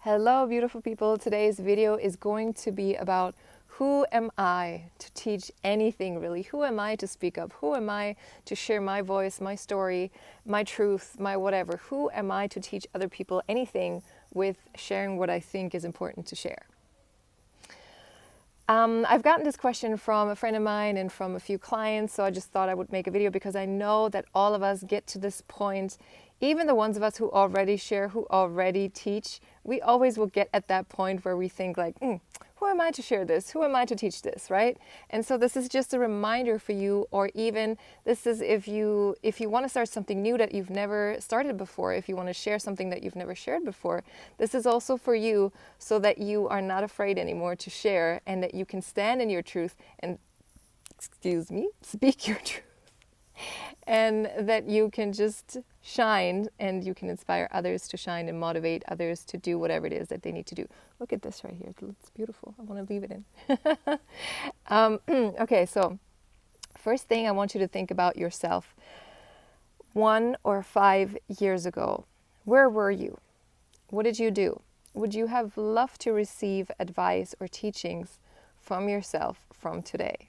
Hello, beautiful people. Today's video is going to be about who am I to teach anything, really? Who am I to speak up? Who am I to share my voice, my story, my truth, my whatever? Who am I to teach other people anything with sharing what I think is important to share? I've gotten this question from a friend of mine and from a few clients, so I just thought I would make a video because I know that all of us get to this point, even the ones of us who already share, who already teach, we always will get at that point where we think like, who am I to share this? Who am I to teach this, right? And so this is just a reminder for you, or even this is if you want to start something new that you've never started before, if you want to share something that you've never shared before, this is also for you so that you are not afraid anymore to share and that you can stand in your truth and, speak your truth. And that you can just shine and you can inspire others to shine and motivate others to do whatever it is that they need to do. Look at this right here. It's beautiful. I want to leave it in. Okay, so first thing I want you to think about yourself. 1 or 5 years ago, where were you? What did you do? Would you have loved to receive advice or teachings from yourself from today?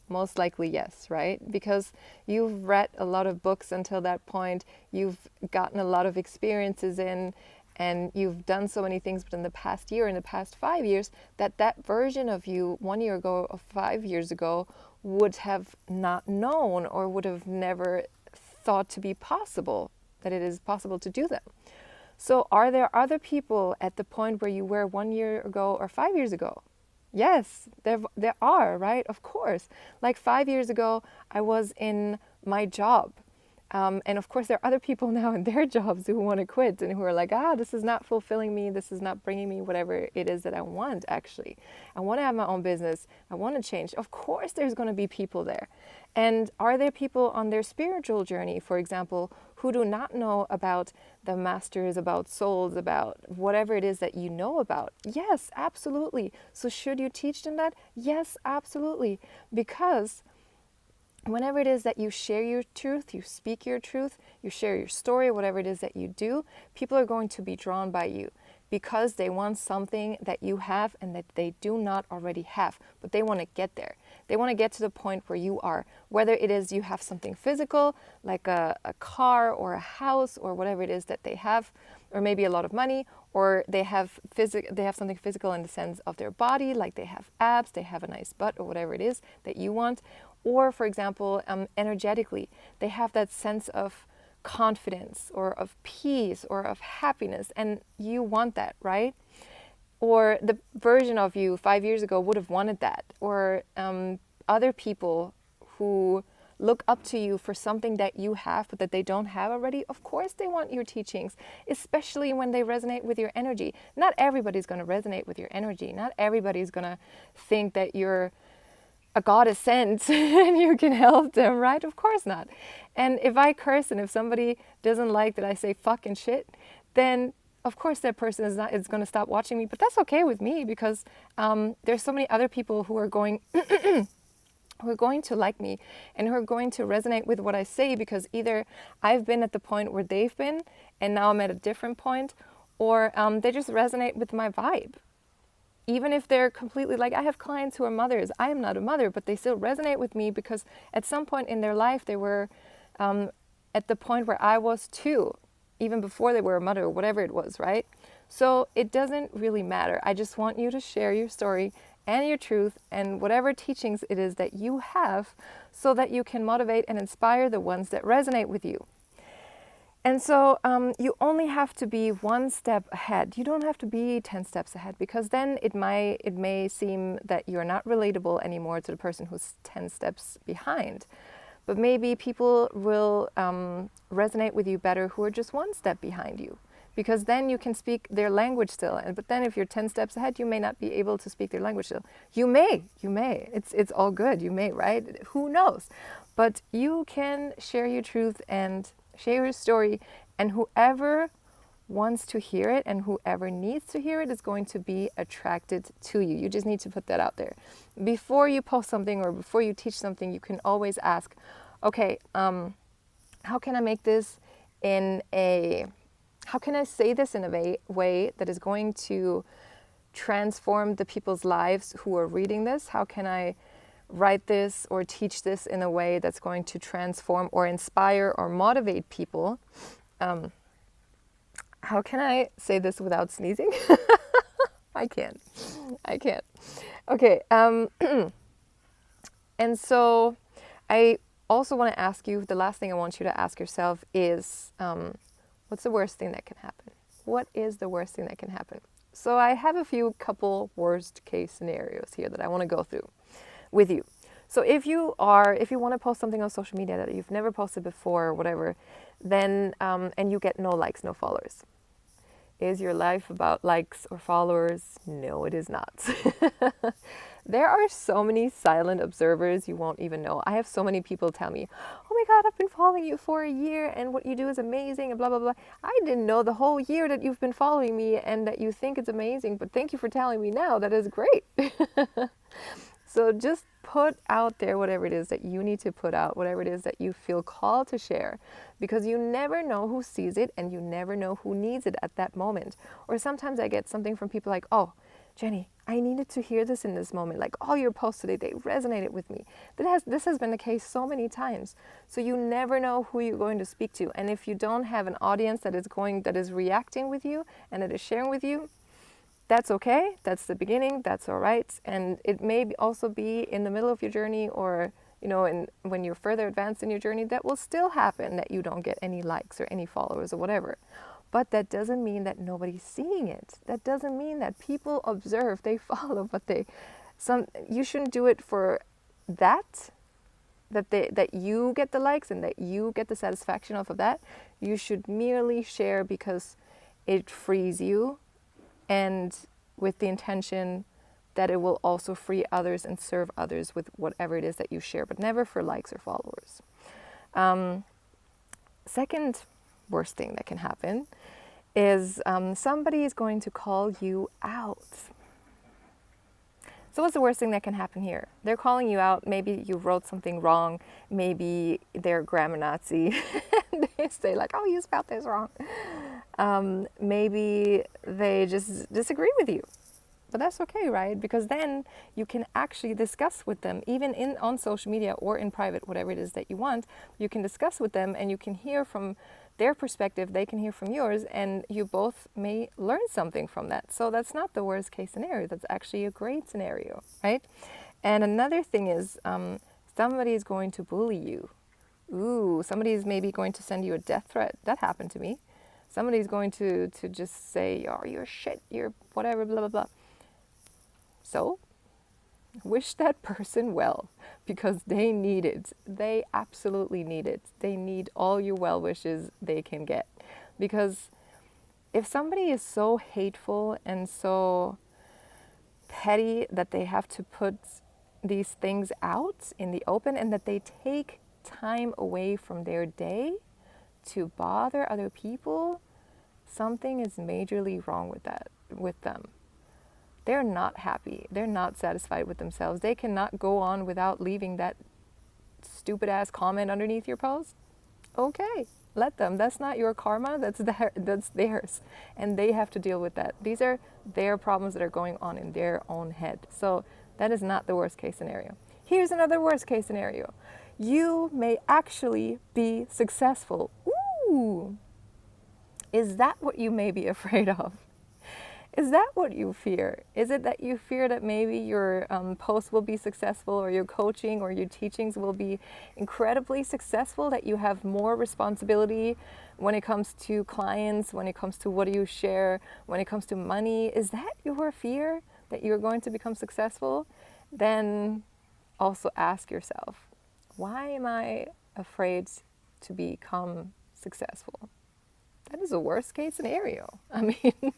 Most likely yes, right? Because you've read a lot of books until that point, you've gotten a lot of experiences in, and you've done so many things within the past year, in the past 5 years, that version of you 1 year ago or 5 years ago would have not known or would have never thought to be possible, that it is possible to do them. So are there other people at the point where you were 1 year ago or 5 years ago? Yes, there are, right? Of course. Like 5 years ago, I was in my job. And of course, there are other people now in their jobs who want to quit and who are like, this is not fulfilling me. This is not bringing me whatever it is that I want, actually. I want to have my own business. I want to change. Of course, there's going to be people there. And are there people on their spiritual journey, for example, who do not know about the masters, about souls, about whatever it is that you know about? Yes, absolutely. So should you teach them that? Yes, absolutely. Because whenever it is that you share your truth, you speak your truth, you share your story, whatever it is that you do, people are going to be drawn by you because they want something that you have and that they do not already have, but they want to get there. They want to get to the point where you are, whether it is you have something physical, like a car or a house or whatever it is that they have, or maybe a lot of money, or they have something physical in the sense of their body, like they have abs, they have a nice butt or whatever it is that you want. Or, for example, energetically, they have that sense of confidence or of peace or of happiness, and you want that, right? Or the version of you 5 years ago would have wanted that. Or other people who look up to you for something that you have but that they don't have already, of course they want your teachings, especially when they resonate with your energy. Not everybody's going to resonate with your energy. Not everybody's going to think that you're a goddess sent and you can help them, right? Of course not. And if I curse and if somebody doesn't like that I say fuck and shit, then of course that person is going to stop watching me. But that's okay with me because there's so many other people who are going who are going to like me and who are going to resonate with what I say, because either I've been at the point where they've been and now I'm at a different point, or they just resonate with my vibe. Even if they're completely, like, I have clients who are mothers. I am not a mother, but they still resonate with me because at some point in their life they were at the point where I was too, even before they were a mother or whatever it was, right? So it doesn't really matter. I just want you to share your story and your truth and whatever teachings it is that you have so that you can motivate and inspire the ones that resonate with you. And so you only have to be 1 step ahead. You don't have to be 10 steps ahead, because then it may seem that you're not relatable anymore to the person who's 10 steps behind. But maybe people will resonate with you better who are just 1 step behind you, because then you can speak their language still. But then if you're 10 steps ahead, you may not be able to speak their language still. You may. It's all good. You may, right? Who knows? But you can share your truth and share your story, and whoever wants to hear it and whoever needs to hear it is going to be attracted to you. You just need to put that out there. Before you post something or before you teach something, you can always ask, okay, how can I make this in a how can I say this in a way that is going to transform the people's lives who are reading this? How can I write this or teach this in a way that's going to transform or inspire or motivate people? How can I say this without sneezing? I can't. Okay. And so I also want to ask you, the last thing I want you to ask yourself is, what's the worst thing that can happen? What is the worst thing that can happen? So I have a couple worst case scenarios here that I want to go through with you. So if you want to post something on social media that you've never posted before or whatever, then, and you get no likes, no followers. Is your life about likes or followers? No, it is not. There are so many silent observers you won't even know. I have so many people tell me, oh my God, I've been following you for a year and what you do is amazing and blah, blah, blah. I didn't know the whole year that you've been following me and that you think it's amazing, but thank you for telling me now. That is great. So just put out there whatever it is that you need to put out, whatever it is that you feel called to share, because you never know who sees it and you never know who needs it at that moment. Or sometimes I get something from people like, oh, Jenny, I needed to hear this in this moment. Like all your posts today, they resonated with me. This has been the case so many times. So you never know who you're going to speak to. And if you don't have an audience that is reacting with you and that is sharing with you, that's okay. That's the beginning. That's all right. And it may also be in the middle of your journey, or when you're further advanced in your journey, that will still happen, that you don't get any likes or any followers or whatever. But that doesn't mean that nobody's seeing it. That doesn't mean that people observe, they follow, but you shouldn't do it for that you get the likes and that you get the satisfaction off of that. You should merely share because it frees you, and with the intention that it will also free others and serve others with whatever it is that you share, but never for likes or followers. Second worst thing that can happen is somebody is going to call you out. So what's the worst thing that can happen here? They're calling you out. Maybe you wrote something wrong. Maybe they're grammar Nazi. They say like, oh, you spelled this wrong. Maybe they just disagree with you. But that's okay, right? Because then you can actually discuss with them, even on social media or in private, whatever it is that you want. You can discuss with them and you can hear from their perspective, they can hear from yours, and you both may learn something from that. So that's not the worst case scenario. That's actually a great scenario, right? And another thing is somebody is going to bully you. Ooh, somebody is maybe going to send you a death threat. That happened to me. Somebody's going to just say, oh, you're shit, you're whatever, blah, blah, blah. So, wish that person well, because they need it. They absolutely need it. They need all your well wishes they can get. Because if somebody is so hateful and so petty that they have to put these things out in the open, and that they take time away from their day to bother other people, something is majorly wrong with them. They're not happy. They're not satisfied with themselves. They cannot go on without leaving that stupid ass comment underneath your post. Okay, let them. That's not your karma. That's theirs. And they have to deal with that. These are their problems that are going on in their own head. So that is not the worst case scenario. Here's another worst case scenario. You may actually be successful. Ooh. Is that what you may be afraid of? Is that what you fear? Is it that you fear that maybe your post will be successful, or your coaching or your teachings will be incredibly successful, that you have more responsibility when it comes to clients, when it comes to what you share, when it comes to money? Is that your fear, that you're going to become successful? Then also ask yourself, why am I afraid to become successful? That is a worst case scenario. I mean,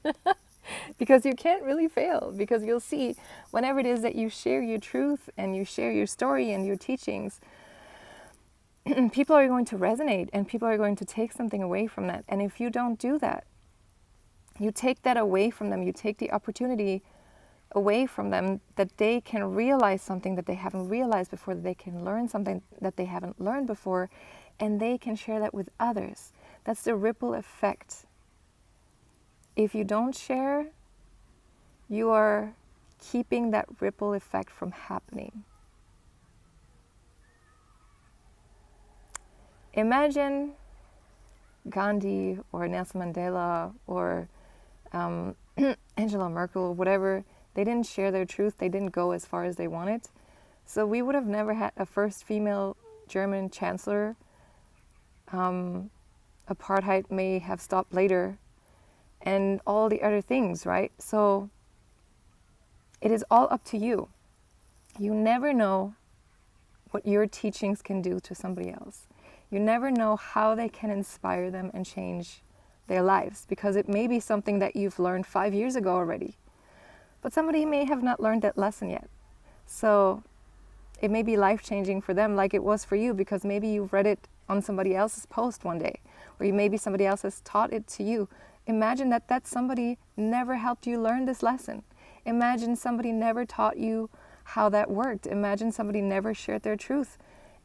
because you can't really fail, because you'll see whenever it is that you share your truth and you share your story and your teachings, people are going to resonate and people are going to take something away from that. And if you don't do that, you take that away from them, you take the opportunity away from them, that they can realize something that they haven't realized before, that they can learn something that they haven't learned before, and they can share that with others. That's the ripple effect If you don't share, you are keeping that ripple effect from happening. Imagine Gandhi or Nelson Mandela or Angela Merkel or whatever. They didn't share their truth. They didn't go as far as they wanted. So we would have never had a first female German chancellor. Apartheid may have stopped later, and all the other things, right? So it is all up to you. You never know what your teachings can do to somebody else. You never know how they can inspire them and change their lives, because it may be something that you've learned 5 years ago already, but somebody may have not learned that lesson yet. So it may be life-changing for them like it was for you, because maybe you've read it on somebody else's post one day, or maybe somebody else has taught it to you. Imagine that somebody never helped you learn this lesson. Imagine somebody never taught you how that worked. Imagine somebody never shared their truth,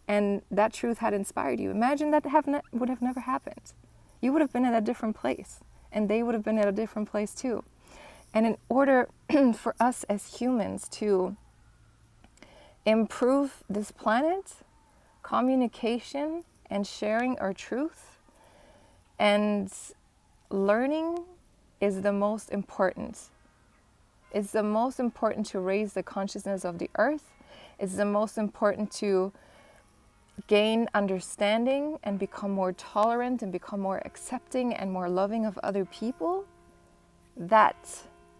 and that truth had inspired you. Imagine that would have never happened. You would have been in a different place, and they would have been at a different place too. And in order for us as humans to improve this planet, communication and sharing our truth and learning is the most important. It's the most important to raise the consciousness of the earth. It's the most important to gain understanding and become more tolerant and become more accepting and more loving of other people. That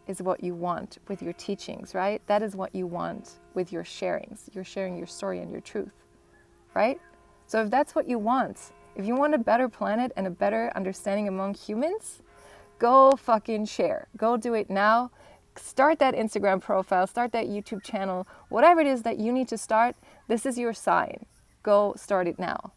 is what you want with your teachings, right? That is what you want with your sharings. You're sharing your story and your truth, right? So if that's what you want, if you want a better planet and a better understanding among humans, go fucking share. Go do it now. Start that Instagram profile, start that YouTube channel, whatever it is that you need to start, this is your sign. Go start it now.